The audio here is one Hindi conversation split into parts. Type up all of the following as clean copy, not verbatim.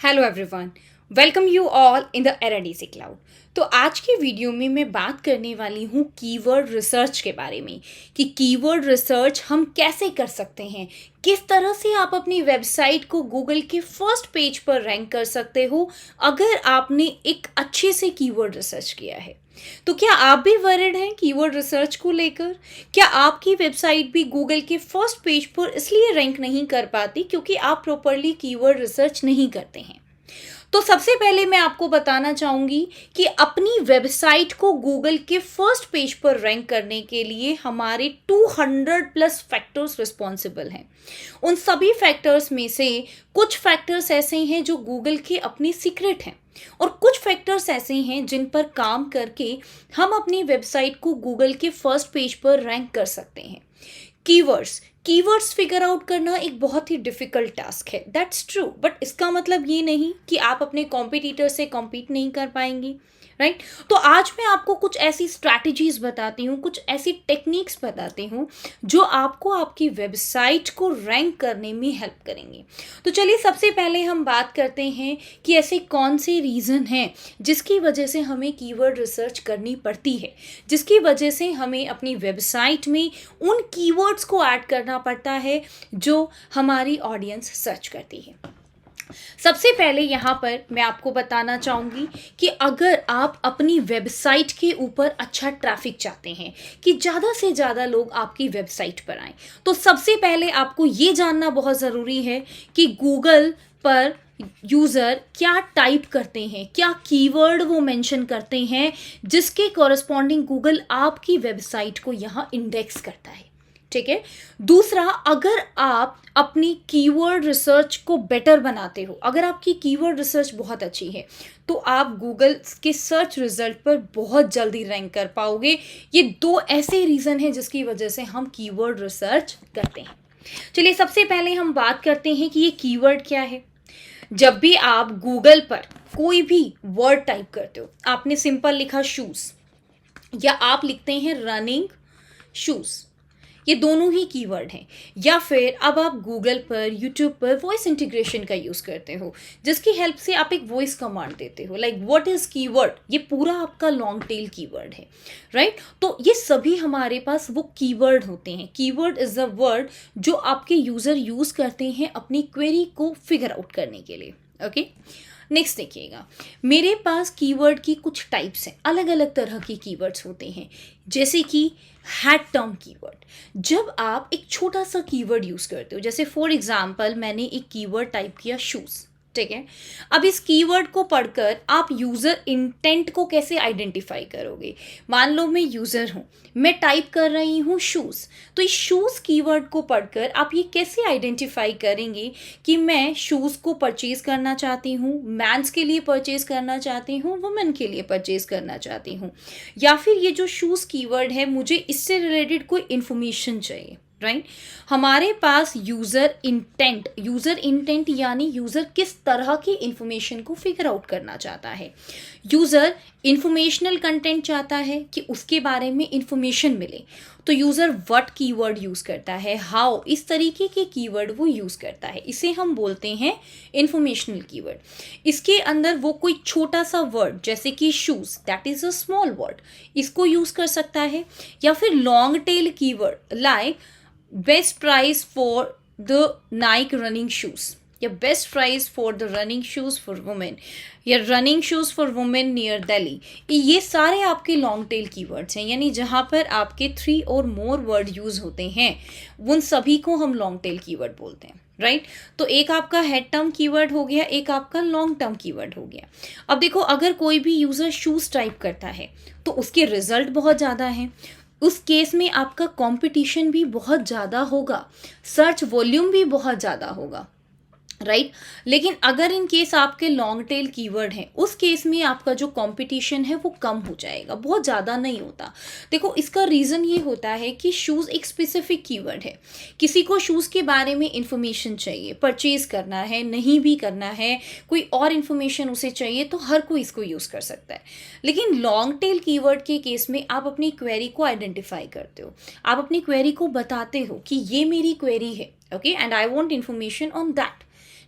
Hello everyone, welcome you all in the एराडीसी क्लाउड। तो आज की वीडियो में मैं बात करने वाली हूँ कीवर्ड रिसर्च के बारे में कि कीवर्ड रिसर्च हम कैसे कर सकते हैं, किस तरह से आप अपनी वेबसाइट को गूगल के फर्स्ट पेज पर रैंक कर सकते हो अगर आपने एक अच्छे से कीवर्ड रिसर्च किया है। तो क्या आप भी वरीड हैं कीवर्ड रिसर्च को लेकर? क्या आपकी वेबसाइट भी गूगल के फर्स्ट पेज पर इसलिए रैंक नहीं कर पाती क्योंकि आप प्रॉपरली कीवर्ड रिसर्च नहीं करते हैं? तो सबसे पहले मैं आपको बताना चाहूंगी कि अपनी वेबसाइट को गूगल के फर्स्ट पेज पर रैंक करने के लिए हमारे 200 प्लस फैक्टर्स रिस्पॉन्सिबल हैं। उन सभी फैक्टर्स में से कुछ फैक्टर्स ऐसे हैं जो गूगल के अपने सीक्रेट हैं और कुछ फैक्टर्स ऐसे हैं जिन पर काम करके हम अपनी वेबसाइट को गूगल के फर्स्ट पेज पर रैंक कर सकते हैं। कीवर्ड्स फिगर आउट करना एक बहुत ही डिफिकल्ट टास्क है, दैट्स ट्रू, बट इसका मतलब ये नहीं कि आप अपने कॉम्पिटिटर से कॉम्पीट नहीं कर पाएंगे, राइट? तो आज मैं आपको कुछ ऐसी स्ट्रैटेजीज बताती हूँ, कुछ ऐसी टेक्निक्स बताती हूँ जो आपको आपकी वेबसाइट को रैंक करने में हेल्प करेंगे। तो चलिए सबसे पहले हम बात करते हैं कि ऐसे कौन से रीज़न हैं जिसकी वजह से हमें कीवर्ड रिसर्च करनी पड़ती है, जिसकी वजह से हमें अपनी वेबसाइट में उन कीवर्ड्स को ऐड करना पड़ता है जो हमारी ऑडियंस सर्च करती है। सबसे पहले यहाँ पर मैं आपको बताना चाहूँगी कि अगर आप अपनी वेबसाइट के ऊपर अच्छा ट्रैफिक चाहते हैं कि ज़्यादा से ज़्यादा लोग आपकी वेबसाइट पर आएँ, तो सबसे पहले आपको ये जानना बहुत ज़रूरी है कि गूगल पर यूज़र क्या टाइप करते हैं, क्या कीवर्ड वो मेंशन करते हैं जिसके कॉरस्पॉन्डिंग गूगल आपकी वेबसाइट को यहाँ इंडेक्स करता है। ठीक है। दूसरा, अगर आप अपनी कीवर्ड रिसर्च को बेटर बनाते हो, अगर आपकी कीवर्ड रिसर्च बहुत अच्छी है तो आप गूगल के सर्च रिजल्ट पर बहुत जल्दी रैंक कर पाओगे। ये दो ऐसे रीज़न हैं जिसकी वजह से हम कीवर्ड रिसर्च करते हैं। चलिए सबसे पहले हम बात करते हैं कि ये कीवर्ड क्या है। जब भी आप गूगल पर कोई भी वर्ड टाइप करते हो, आपने सिंपल लिखा शूज़ या आप लिखते हैं रनिंग शूज़, ये दोनों ही कीवर्ड हैं। या फिर अब आप गूगल पर, यूट्यूब पर वॉइस इंटीग्रेशन का यूज़ करते हो जिसकी हेल्प से आप एक वॉइस कमांड देते हो, लाइक व्हाट इज़ कीवर्ड, ये पूरा आपका लॉन्ग टेल कीवर्ड है, राइट? तो ये सभी हमारे पास वो कीवर्ड होते हैं। कीवर्ड इज़ द वर्ड जो आपके यूज़र यूज़ करते हैं अपनी क्वेरी को फिगर आउट करने के लिए। ओके, नेक्स्ट देखिएगा, मेरे पास कीवर्ड की कुछ टाइप्स हैं, अलग अलग तरह की कीवर्ड्स होते हैं, जैसे कि हैड टर्म कीवर्ड। जब आप एक छोटा सा कीवर्ड यूज़ करते हो, जैसे फॉर एग्जांपल मैंने एक कीवर्ड टाइप किया शूज़, ठीक है। अब इस कीवर्ड को पढ़कर आप यूज़र इंटेंट को कैसे आइडेंटिफाई करोगे? मान लो मैं यूज़र हूँ, मैं टाइप कर रही हूँ शूज़, तो इस शूज़ कीवर्ड को पढ़कर आप ये कैसे आइडेंटिफाई करेंगे कि मैं शूज़ को परचेज करना चाहती हूँ, मैंस के लिए परचेज करना चाहती हूँ, वुमेन के लिए परचेज करना चाहती हूँ, या फिर ये जो शूज़ कीवर्ड है मुझे इससे रिलेटेड कोई इन्फॉर्मेशन चाहिए, राइट? हमारे पास यूज़र इंटेंट यानी यूज़र किस तरह की इंफॉर्मेशन को फिगर आउट करना चाहता है। यूज़र इंफॉर्मेशनल कंटेंट चाहता है कि उसके बारे में इंफॉर्मेशन मिले, तो यूज़र व्हाट कीवर्ड यूज़ करता है, हाउ, इस तरीके के कीवर्ड वो यूज़ करता है, इसे हम बोलते हैं इंफॉर्मेशनल कीवर्ड। इसके अंदर वो कोई छोटा सा वर्ड जैसे कि shoes, that is a small word, इसको यूज़ कर सकता है, या फिर long tail keyword like best price for the Nike running shoes, या best price for the running shoes for women, या running shoes for women near Delhi. ये सारे आपके लॉन्ग टेल कीवर्ड्स हैं, यानी जहाँ पर आपके 3 और मोर वर्ड यूज़ होते हैं उन सभी को हम लॉन्ग टेल कीवर्ड बोलते हैं, राइट? तो एक आपका हेड टर्म कीवर्ड हो गया, एक आपका लॉन्ग टर्म कीवर्ड हो गया। अब देखो, अगर कोई भी यूज़र शूज़ टाइप करता है तो उसके रिजल्ट बहुत ज़्यादा हैं, उस केस में आपका कंपटीशन भी बहुत ज़्यादा होगा, सर्च वॉल्यूम भी बहुत ज़्यादा होगा, राइट? लेकिन अगर इन केस आपके लॉन्ग टेल कीवर्ड हैं, उस केस में आपका जो कंपटीशन है वो कम हो जाएगा, बहुत ज़्यादा नहीं होता। देखो, इसका रीज़न ये होता है कि शूज़ एक स्पेसिफिक कीवर्ड है, किसी को शूज़ के बारे में इंफॉर्मेशन चाहिए, परचेज़ करना है, नहीं भी करना है, कोई और इन्फॉर्मेशन उसे चाहिए, तो हर कोई इसको यूज़ कर सकता है। लेकिन लॉन्ग टेल कीवर्ड के केस में आप अपनी क्वेरी को आइडेंटिफाई करते हो, आप अपनी क्वेरी को बताते हो कि ये मेरी क्वेरी है, okay, and I want information on that.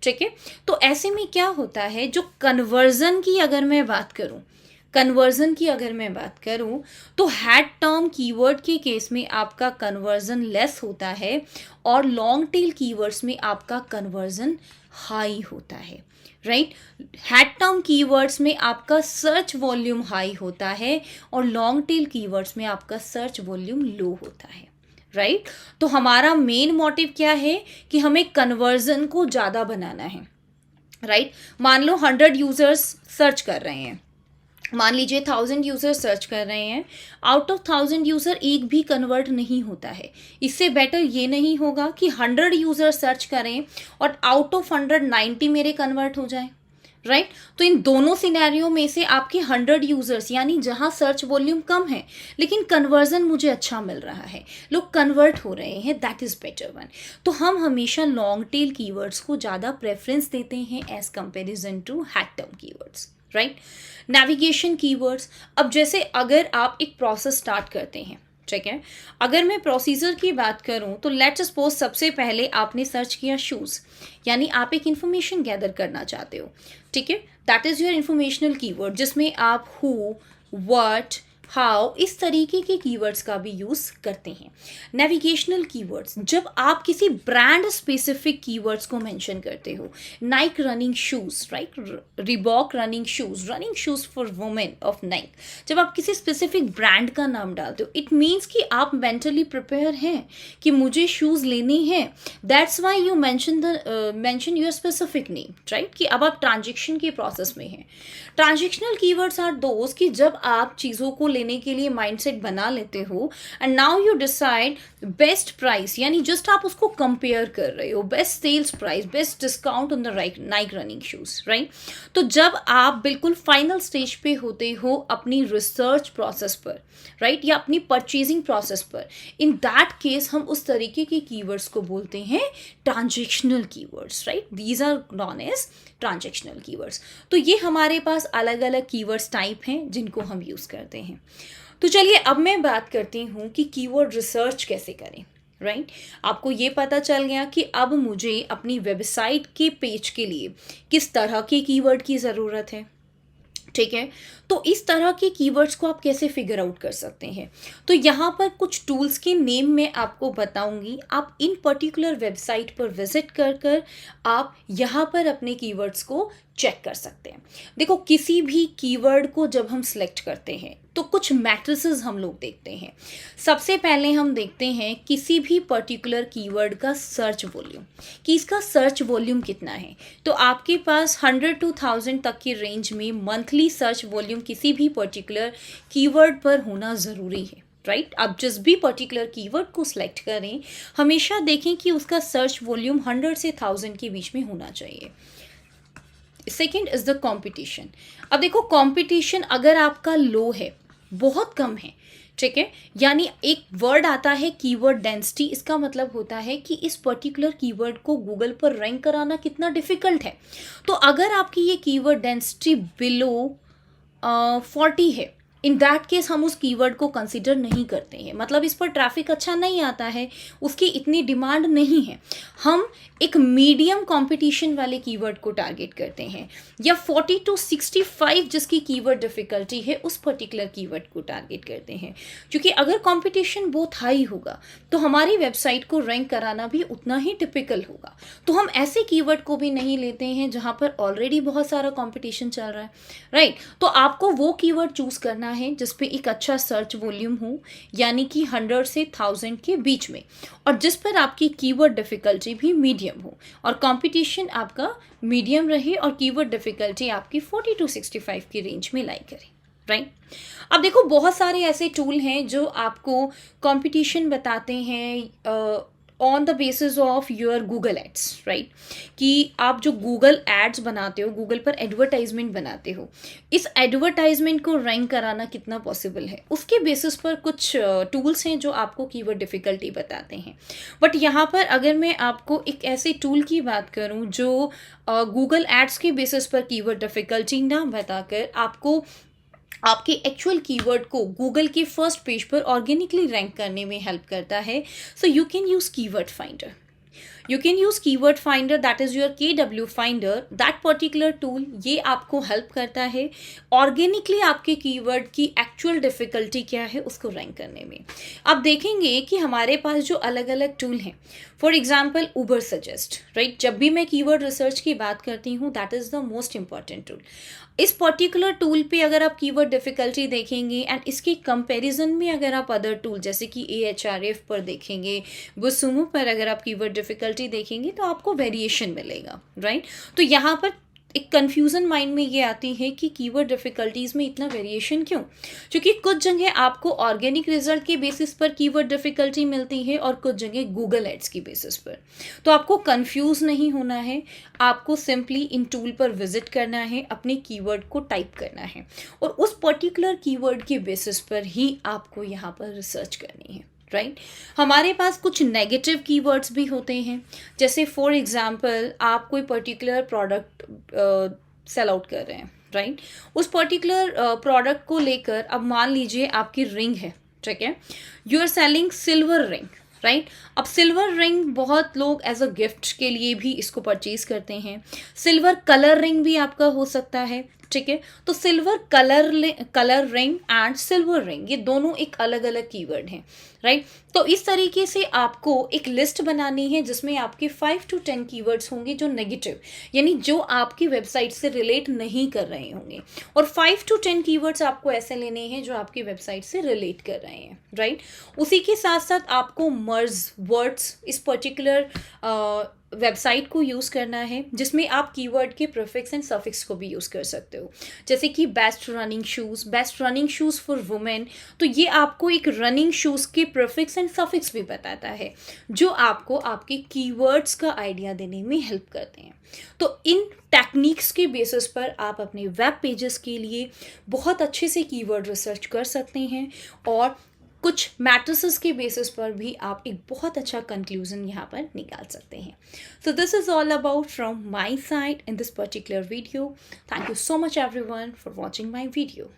ठीक है। तो ऐसे में क्या होता है, जो कन्वर्जन की अगर मैं बात करूं तो हैड टर्म कीवर्ड के केस में आपका कन्वर्जन लेस होता है और लॉन्ग टेल कीवर्ड्स में आपका कन्वर्जन हाई होता है, राइट। हैड टर्म कीवर्ड्स में आपका सर्च वॉल्यूम हाई होता है और लॉन्ग टेल कीवर्ड्स में आपका सर्च वॉल्यूम लो होता है, राइट। तो हमारा मेन मोटिव क्या है कि हमें कन्वर्जन को ज़्यादा बनाना है, राइट। मान लो 100 यूजर्स सर्च कर रहे हैं, मान लीजिए 1000 यूज़र सर्च कर रहे हैं, आउट ऑफ 1000 यूज़र एक भी कन्वर्ट नहीं होता है। इससे बेटर ये नहीं होगा कि 100 यूज़र सर्च करें और आउट ऑफ 100 90 मेरे कन्वर्ट हो जाए, राइट। तो इन दोनों सिनेरियो में से आपके 100 यूज़र्स यानी जहां सर्च वॉल्यूम कम है लेकिन कन्वर्जन मुझे अच्छा मिल रहा है, लोग कन्वर्ट हो रहे हैं, दैट इज़ बेटर वन। तो हम हमेशा लॉन्ग टेल कीवर्ड्स को ज़्यादा प्रेफरेंस देते हैं as comparison to head term keywords, right. Navigation keywords, अब जैसे अगर आप एक प्रोसेस स्टार्ट करते हैं, ठीक है, अगर मैं प्रोसीजर की बात करूं तो लेट्स सपोज सबसे पहले आपने सर्च किया शूज़, यानी आप एक इंफॉर्मेशन गैदर करना चाहते हो, ठीक है, that is your informational keyword जिसमें आप हु, व्हाट, हाउ इस तरीके के कीवर्ड्स का भी यूज़ करते हैं। नेविगेशनल कीवर्ड्स, जब आप किसी ब्रांड स्पेसिफिक कीवर्ड्स को मेंशन करते हो, Naik running shoes, right, Reebok running shoes for women of Naik, जब आप किसी स्पेसिफिक ब्रांड का नाम डालते हो इट मीन्स कि आप मेंटली प्रिपेयर हैं कि मुझे शूज़ लेने हैं, that's why you mention your specific name, right, कि अब आप ट्रांजेक्शन के प्रोसेस में हैं। ट्रांजेक्शनल कीवर्ड्स आर दोस्त कि जब आप चीज़ों को लेने के लिए माइंडसेट बना लेते हो and now you decide best price, यानी जस्ट आप उसको कंपेयर कर रहे हो, best sales price, best discount on the Nike running shoes, right. तो जब आप बिल्कुल फाइनल स्टेज पे होते हो अपनी रिसर्च प्रोसेस पर, राइट, या अपनी परचेजिंग प्रोसेस पर, इन दैट केस हम उस तरीके के कीवर्ड्स को बोलते हैं transactional keywords, right, these are known as transactional keywords. तो ये हमारे पास अलग अलग कीवर्ड्स टाइप हैं जिनको हम यूज़ करते हैं। तो चलिए अब मैं बात करती हूँ कि कीवर्ड रिसर्च कैसे करें, राइट। आपको ये पता चल गया कि अब मुझे अपनी वेबसाइट के पेज के लिए किस तरह के कीवर्ड की ज़रूरत है, ठीक है। तो इस तरह के कीवर्ड्स को आप कैसे फिगर आउट कर सकते हैं, तो यहाँ पर कुछ टूल्स के नेम मैं आपको बताऊंगी, आप इन पर्टिकुलर वेबसाइट पर विजिट कर आप यहाँ पर अपने कीवर्ड्स को चेक कर सकते हैं। देखो, किसी भी कीवर्ड को जब हम सिलेक्ट करते हैं तो कुछ मैट्रिसेस हम लोग देखते हैं। सबसे पहले हम देखते हैं किसी भी पर्टिकुलर कीवर्ड का सर्च वॉल्यूम, कि इसका सर्च वॉल्यूम कितना है। तो आपके पास 100 to 1000 तक की रेंज में मंथली सर्च वॉल्यूम किसी भी पर्टिकुलर कीवर्ड पर होना ज़रूरी है, राइट। आप जिस भी पर्टिकुलर कीवर्ड को सिलेक्ट करें हमेशा देखें कि उसका सर्च वॉल्यूम 100 से 1000 के बीच में होना चाहिए। Second is the competition. अब देखो, कंपटीशन अगर आपका लो है, बहुत कम है, ठीक है, यानी एक वर्ड आता है कीवर्ड डेंसिटी, इसका मतलब होता है कि इस पर्टिकुलर कीवर्ड को गूगल पर रैंक कराना कितना डिफिकल्ट है। तो अगर आपकी ये कीवर्ड डेंसिटी बिलो 40 है, इन दैट केस हम उस कीवर्ड को कंसिडर नहीं करते हैं, मतलब इस पर ट्रैफिक अच्छा नहीं आता है, उसकी इतनी डिमांड नहीं है। हम एक मीडियम कंपटीशन वाले कीवर्ड को टारगेट करते हैं, या 40 to 65 जिसकी कीवर्ड डिफिकल्टी है उस पर्टिकुलर कीवर्ड को टारगेट करते हैं। क्योंकि अगर कंपटीशन बहुत हाई होगा तो हमारी वेबसाइट को रैंक कराना भी उतना ही टिपिकल होगा। तो हम ऐसे कीवर्ड को भी नहीं लेते हैं जहाँ पर ऑलरेडी बहुत सारा कंपटीशन चल रहा है, राइट। तो आपको वो कीवर्ड चूज करना है जिस पे एक अच्छा सर्च वॉल्यूम हो, यानी कि 100 से 1000 के बीच में, और जिस पर आपकी कीवर्ड डिफिकल्टी भी मीडियम हो और कंपटीशन आपका मीडियम रहे और कीवर्ड डिफिकल्टी आपकी 40 to 65 की रेंज में लाई करे, राइट। अब देखो, बहुत सारे ऐसे टूल हैं जो आपको कंपटीशन बताते हैं on the basis of your Google ads, right, कि आप जो गूगल एड्स बनाते हो, गूगल पर एडवर्टाइजमेंट बनाते हो, इस एडवर्टाइजमेंट को रैंक कराना कितना पॉसिबल है, उसके बेसिस पर कुछ टूल्स हैं जो आपको कीवर्ड डिफिकल्टी बताते हैं। बट यहाँ पर अगर मैं आपको एक ऐसे टूल की बात करूँ जो गूगल एड्स के बेसिस पर कीवर्ड डिफिकल्टी ना बताकर आपको आपके एक्चुअल कीवर्ड को गूगल के फर्स्ट पेज पर ऑर्गेनिकली रैंक करने में हेल्प करता है, so you can use keyword finder, you can use keyword finder, that is your KW finder. That particular tool ये आपको हेल्प करता है ऑर्गेनिकली आपके कीवर्ड की एक्चुअल डिफ़िकल्टी क्या है उसको रैंक करने में। आप देखेंगे कि हमारे पास जो अलग अलग टूल हैं, for example Uber suggest, right, जब भी मैं कीवर्ड रिसर्च की बात करती हूँ that is the most important tool. इस पर्टिकुलर टूल पे अगर आप कीवर्ड डिफ़िकल्टी देखेंगे एंड इसके कंपैरिजन में अगर आप अदर टूल जैसे कि Ahref पर देखेंगे, बुसुमो पर अगर आप कीवर्ड डिफ़िकल्टी देखेंगे तो आपको वेरिएशन मिलेगा, राइट। तो यहाँ पर एक कन्फ्यूज़न माइंड में ये आती है कि कीवर्ड डिफ़िकल्टीज़ में इतना वेरिएशन क्यों? क्योंकि कुछ जगह आपको ऑर्गेनिक रिजल्ट के बेसिस पर कीवर्ड डिफ़िकल्टी मिलती है और कुछ जगह गूगल एड्स की बेसिस पर। तो आपको कंफ्यूज नहीं होना है, आपको सिंपली इन टूल पर विजिट करना है, अपने कीवर्ड को टाइप करना है और उस पर्टिकुलर कीवर्ड के बेसिस पर ही आपको यहाँ पर रिसर्च करनी है, राइट। हमारे पास कुछ नेगेटिव कीवर्ड्स भी होते हैं, जैसे फॉर एग्जांपल आप कोई पर्टिकुलर प्रोडक्ट सेल आउट कर रहे हैं, राइट। उस पर्टिकुलर प्रोडक्ट को लेकर अब मान लीजिए आपकी रिंग है, ठीक है, you are selling silver ring, right. अब सिल्वर रिंग बहुत लोग एज अ गिफ्ट के लिए भी इसको परचेज करते हैं। सिल्वर कलर रिंग भी आपका हो सकता है, ठीक है। तो silver colour ring and silver ring ये दोनों एक अलग अलग कीवर्ड हैं, राइट। तो इस तरीके से आपको एक लिस्ट बनानी है जिसमें आपके 5 to 10 कीवर्ड्स होंगे जो नेगेटिव, यानी जो आपकी वेबसाइट से रिलेट नहीं कर रहे होंगे, और 5 to 10 कीवर्ड्स आपको ऐसे लेने हैं जो आपकी वेबसाइट से रिलेट कर रहे हैं, राइट। उसी के साथ साथ आपको मर्ज वर्ड्स इस पर्टिकुलर वेबसाइट को यूज़ करना है जिसमें आप कीवर्ड के प्रीफिक्स एंड सफिक्स को भी यूज़ कर सकते हो, जैसे कि best running shoes for women. तो ये आपको एक रनिंग शूज़ के प्रीफिक्स एंड सफिक्स भी बताता है जो आपको आपके कीवर्ड्स का आइडिया देने में हेल्प करते हैं। तो इन टेक्निक्स के बेसिस पर आप अपने वेब पेजेस के लिए बहुत अच्छे से कीवर्ड रिसर्च कर सकते हैं और कुछ मैट्रिसेस के बेसिस पर भी आप एक बहुत अच्छा कंक्लूजन यहाँ पर निकाल सकते हैं। So this is all about from my side in this particular video. Thank you so much everyone for watching my video.